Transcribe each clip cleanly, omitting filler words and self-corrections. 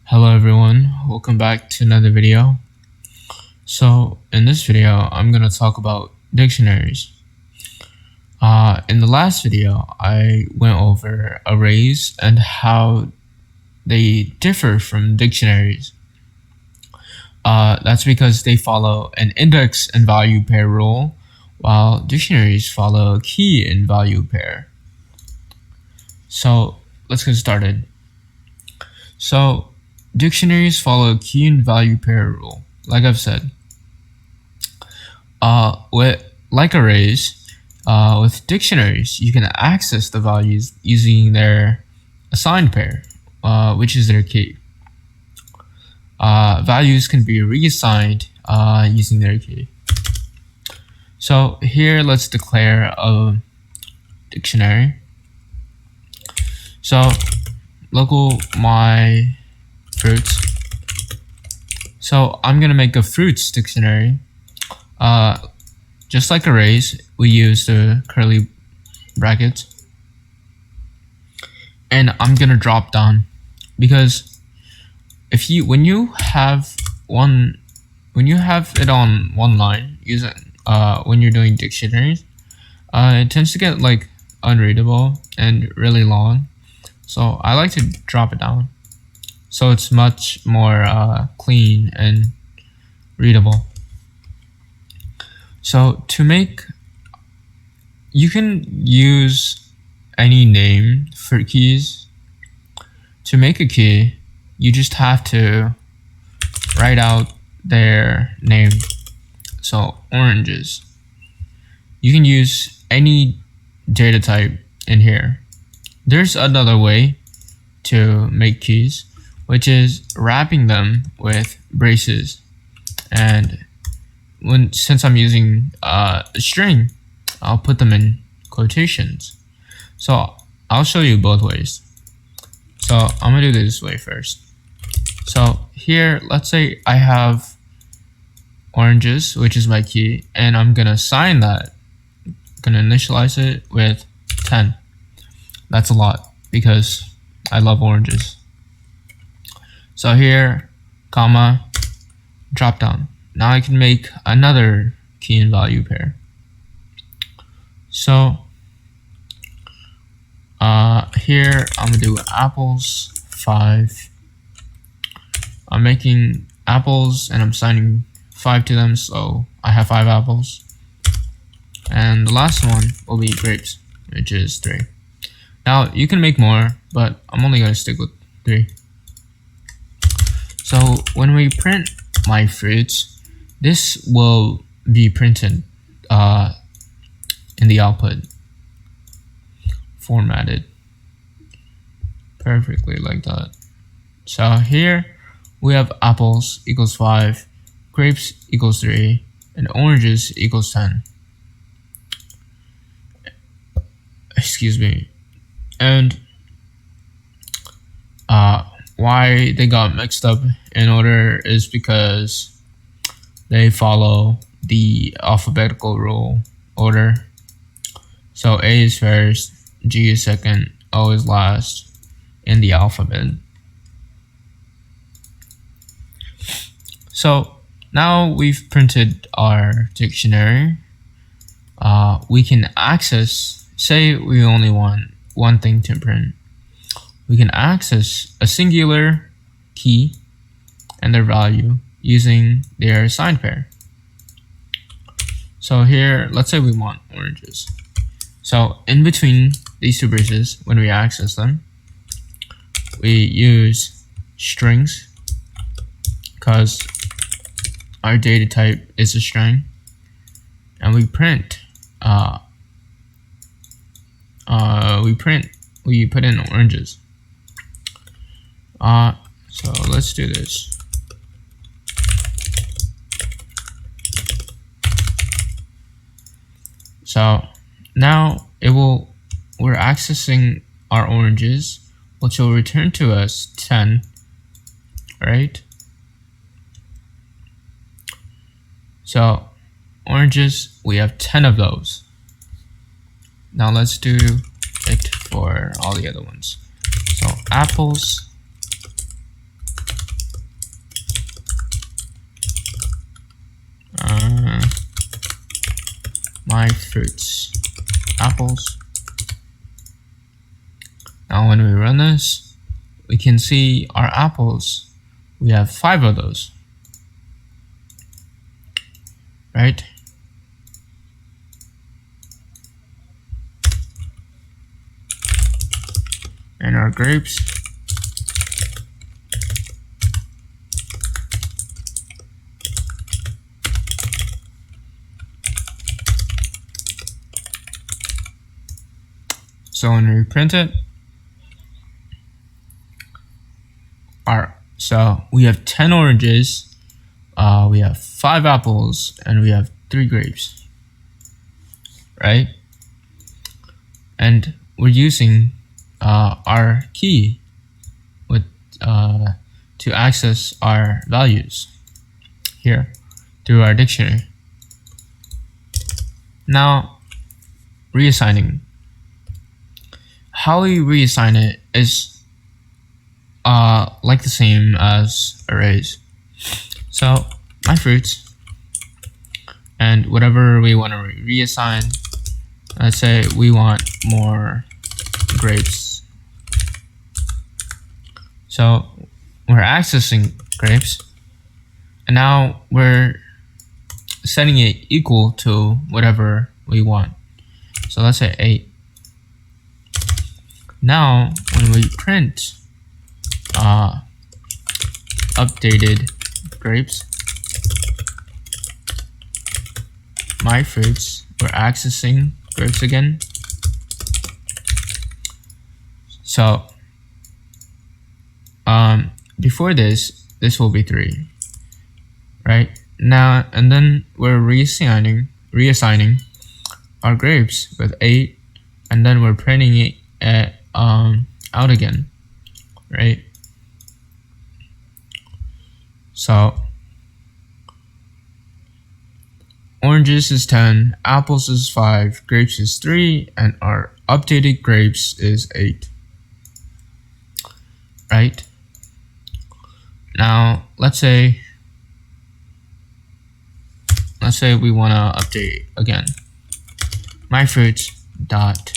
Hello everyone, welcome back to another video. So in this video, I'm going to talk about dictionaries. In the last video, I went over arrays and how they differ from dictionaries. That's because they follow an index and value pair rule, while dictionaries follow a key and value pair. So let's get started. So dictionaries follow a key and value pair rule, like I've said. Like arrays, with dictionaries, you can access the values using their assigned pair, which is their key. Values can be reassigned using their key. So here, let's declare a dictionary. So local my fruits. So I'm gonna make a fruits dictionary. Just like arrays, we use the curly brackets, and I'm gonna drop down because when you have it on one line using when you're doing dictionaries, it tends to get like unreadable and really long. So I like to drop it down so it's much more clean and readable. So you can use any name for keys. To make a key, you just have to write out their name. So oranges. You can use any data type in here. There's another way to make keys, which is wrapping them with braces. And since I'm using a string, I'll put them in quotations. So I'll show you both ways. So I'm gonna do this way first. So here, let's say I have oranges, which is my key, and I'm gonna assign that. I'm gonna initialize it with 10. That's a lot because I love oranges. So here, comma, drop down. Now I can make another key and value pair. So here I'm gonna do apples 5. I'm making apples and I'm assigning 5 to them, so I have 5 apples. And the last one will be grapes, which is 3. Now you can make more, but I'm only gonna stick with 3. So when we print my fruits, this will be printed in the output, formatted perfectly like that. So here we have apples equals 5, grapes equals 3, and oranges equals 10. Excuse me. And why they got mixed up in order is because they follow the alphabetical rule order. So A is first, G is second, O is last in the alphabet. So now we've printed our dictionary. We can access, say we only want one thing to print. We can access a singular key and their value using their assigned pair. So here, let's say we want oranges. So in between these two braces, when we access them, we use strings because our data type is a string, and we print. We put in oranges. So let's do this. So now we're accessing our oranges, which will return to us 10, right? So oranges, we have 10 of those. Now let's do it for all the other ones. So apples my fruits, apples. Now when we run this, we can see our apples. We have 5 of those, right? And our grapes, so when we print it, so we have 10 oranges, we have 5 apples, and we have 3 grapes, right? And we're using our key with to access our values here through our dictionary. Now, reassigning. How we reassign it is like the same as arrays. So my fruits, and whatever we want to reassign, let's say we want more grapes. So we're accessing grapes, and now we're setting it equal to whatever we want. So let's say 8. Now when we print updated grapes, my fruits, we're accessing grapes again. So before this will be 3, right? Now, and then we're reassigning our grapes with 8, and then we're printing it out again, right? So oranges is 10, apples is 5, grapes is 3, and our updated grapes is 8, right? Now let's say we want to update again. My fruits dot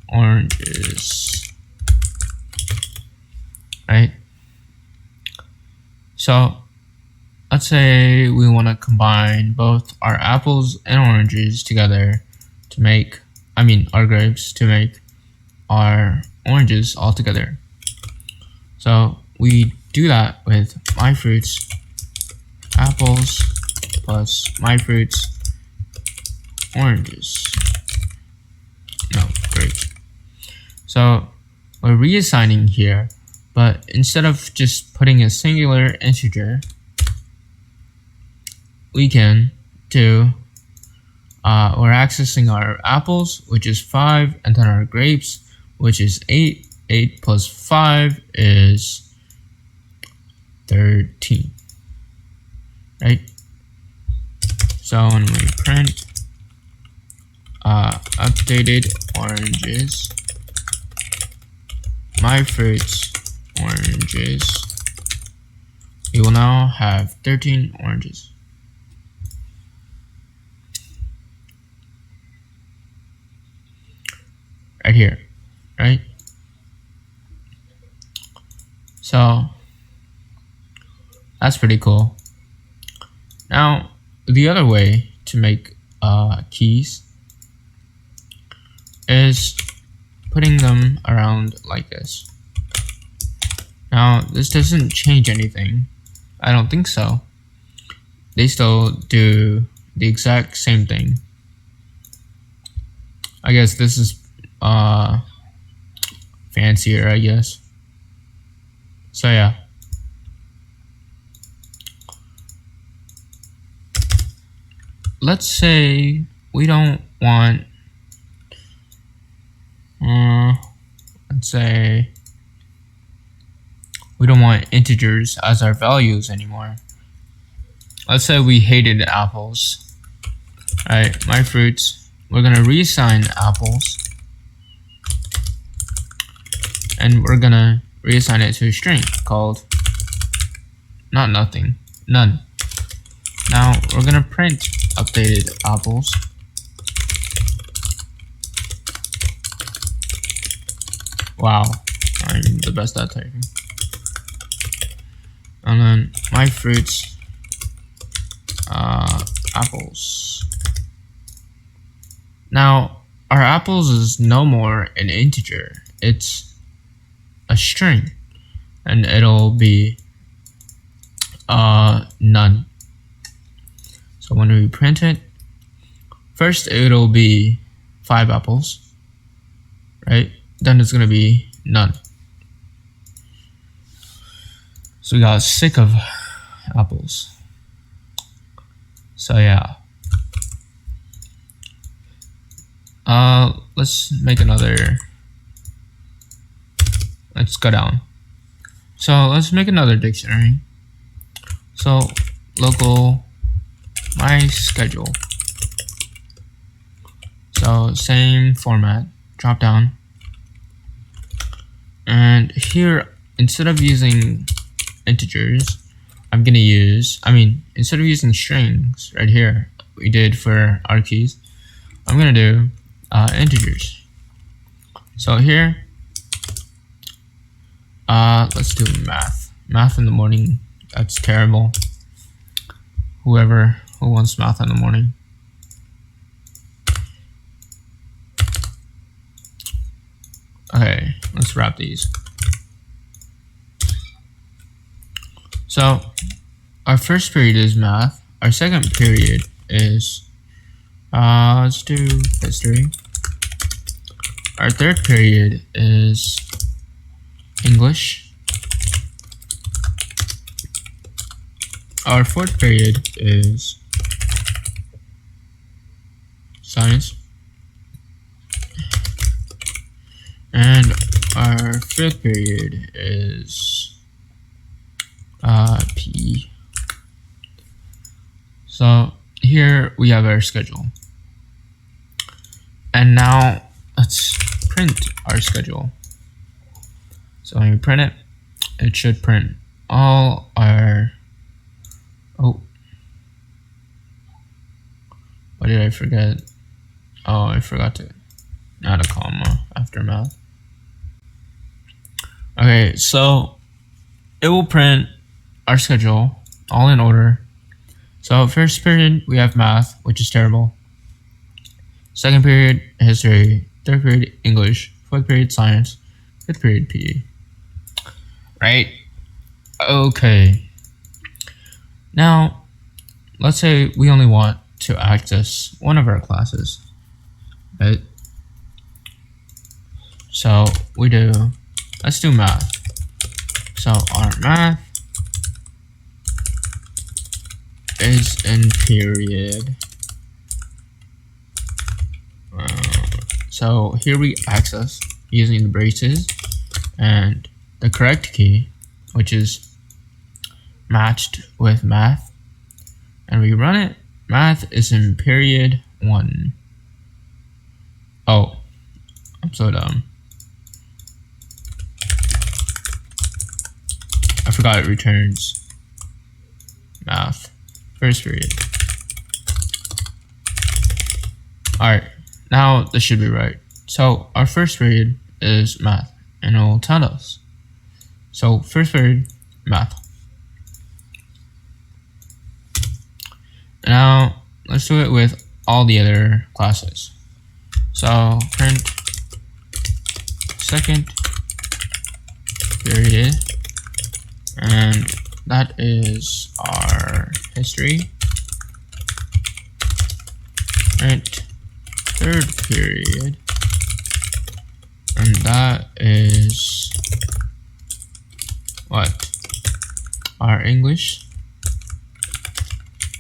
oranges, right? So let's say we want to combine both our apples and oranges together to make, our grapes to make our oranges all together. So we do that with my fruits apples plus my fruits oranges. No, grapes. So we're reassigning here, but instead of just putting a singular integer, we can do, we're accessing our apples, which is 5, and then our grapes, which is 8. 8 plus 5 is 13, right? So when we print updated oranges, my fruits oranges, we will now have 13 oranges. Right here, right? So that's pretty cool. Now, the other way to make keys is putting them around like this. Now, this doesn't change anything. I don't think so. They still do the exact same thing. I guess this is fancier, I guess. So yeah. Let's say we don't want, let's say we don't want integers as our values anymore. Let's say we hated apples. Alright, my fruits, we're gonna reassign apples, and we're gonna reassign it to a string called none. Now we're gonna print updated apples, Wow, I'm the best at typing. And then my fruits, apples. Now, our apples is no more an integer, it's a string, and it'll be none. So when we print it, first it'll be 5 apples, right? Then it's gonna be none. So we got sick of apples. So yeah. Let's make another. Let's go down. So let's make another dictionary. So local my schedule. So same format, drop down. And here, instead of using integers, I'm gonna use, instead of using strings right here, we did for our keys, I'm gonna do integers. So here, let's do math. Math in the morning, that's terrible. Who wants math in the morning? Okay, let's wrap these. So our first period is math. Our second period is, let's do history. Our third period is English. Our fourth period is science. And our fifth period is PE. So here we have our schedule. And now let's print our schedule. So when we print it, it should print all our, oh, what did I forget? Oh, I forgot to add a comma after math. Okay, so it will print our schedule all in order. So first period, we have math, which is terrible. Second period, history. Third period, English. Fourth period, science. Fifth period, PE. Right? Okay. Now, let's say we only want to access one of our classes, right? So let's do math. So our math is in period. So here we access using the braces and the correct key, which is matched with math, and we run it. Math is in period 1. Oh, I'm so dumb. I forgot it returns math, first period. Alright, now this should be right. So our first period is math, and it will tell us. So first period, math. Now let's do it with all the other classes. So print second period, and that is our history. Print third period, and that is what? Our English.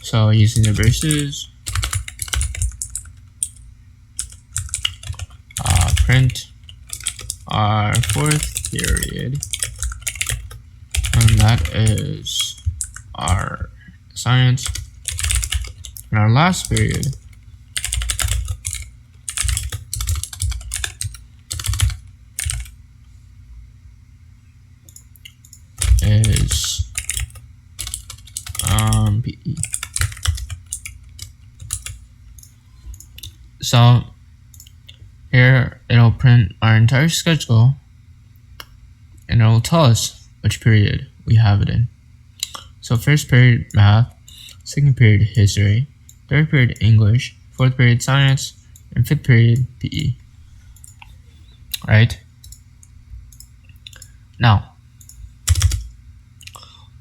So using the braces, print our fourth period, and that is our science. And our last period is PE. So here it'll print our entire schedule and it will tell us which period we have it in. So first period math, second period history, third period English, fourth period science, and fifth period PE. Right? Now,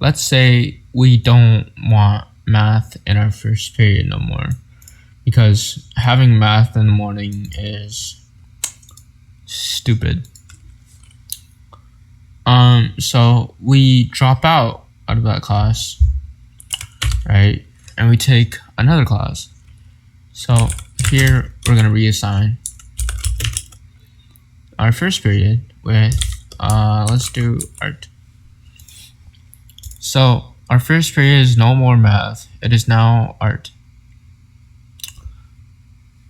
let's say we don't want math in our first period no more, because having math in the morning is stupid. So we drop out of that class, right? And we take another class. So here we're gonna reassign our first period with let's do art. So our first period is no more math, it is now art.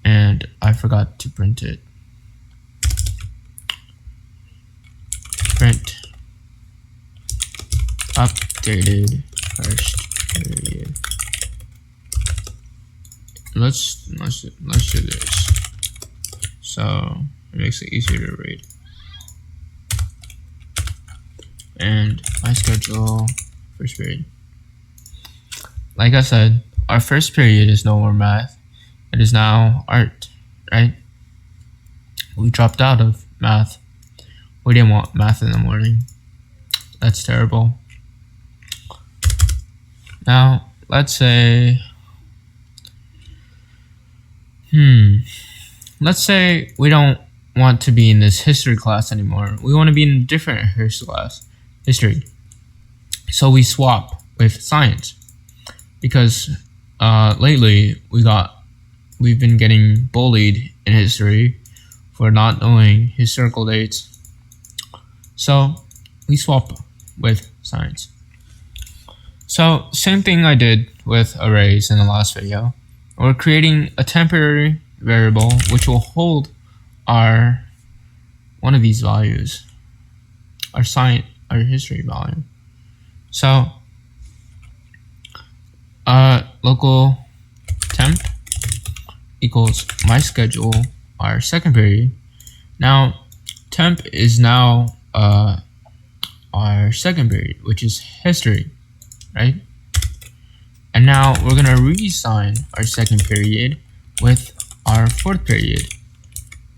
And I forgot to print it. Print updated first period. Let's do this, so it makes it easier to read. And my schedule first period. Like I said, our first period is no more math, it is now art, right? We dropped out of math. We didn't want math in the morning. That's terrible. Now, let's say, let's say we don't want to be in this history class anymore. We want to be in a different history. So we swap with science, because lately we've been getting bullied in history for not knowing historical dates. So we swap with science. So same thing I did with arrays in the last video. We're creating a temporary variable which will hold one of these values, our history value. So local temp equals my schedule, our second period. Now temp is now our second period, which is history, right? And now we're gonna reassign our second period with our fourth period,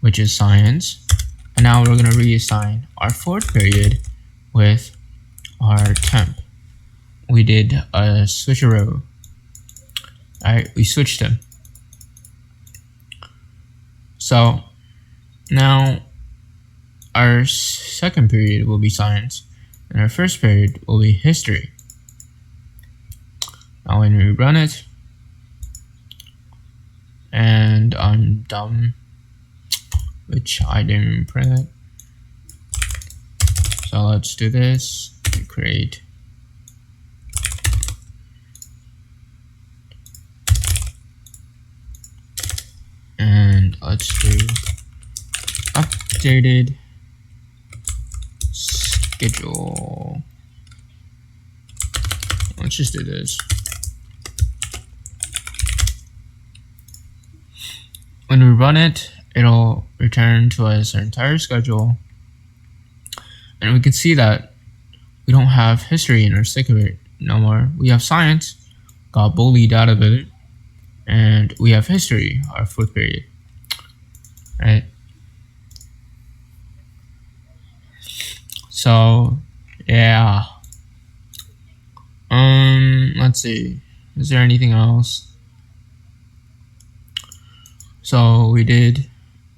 which is science. And now we're gonna reassign our fourth period with our temp. We did a switcheroo. Alright, we switched them. So now our second period will be science, and our first period will be history. Now when we run it, and I'm dumb, which I didn't print it. So let's do this, create. And let's do updated schedule. Let's just do this. When we run it, it'll return to us our entire schedule. And we can see that we don't have history in our second period no more. We have science, got bullied out of it, and we have history, our fourth period, right? So yeah. Let's see, is there anything else? So we did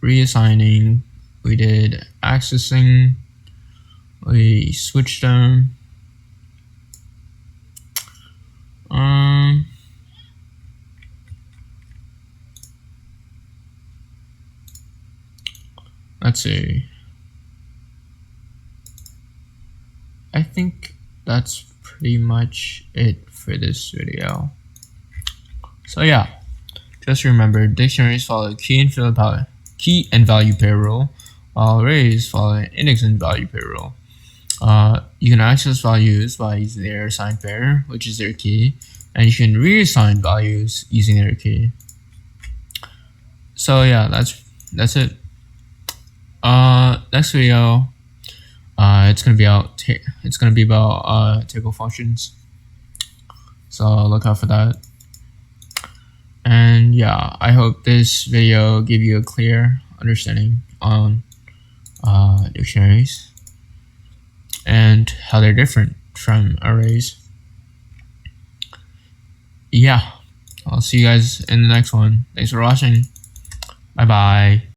reassigning, we did accessing, we switched them. Let's see. I think that's pretty much it for this video. So yeah, just remember, dictionaries follow key and value pair rule, while arrays follow index and value pair rule. You can access values by using their assigned pair, which is their key, and you can reassign values using their key. So yeah, that's it. Next video, It's gonna be out. It's gonna be about table functions. So look out for that. And yeah, I hope this video gave you a clear understanding on dictionaries and how they're different from arrays. Yeah, I'll see you guys in the next one. Thanks for watching. Bye bye.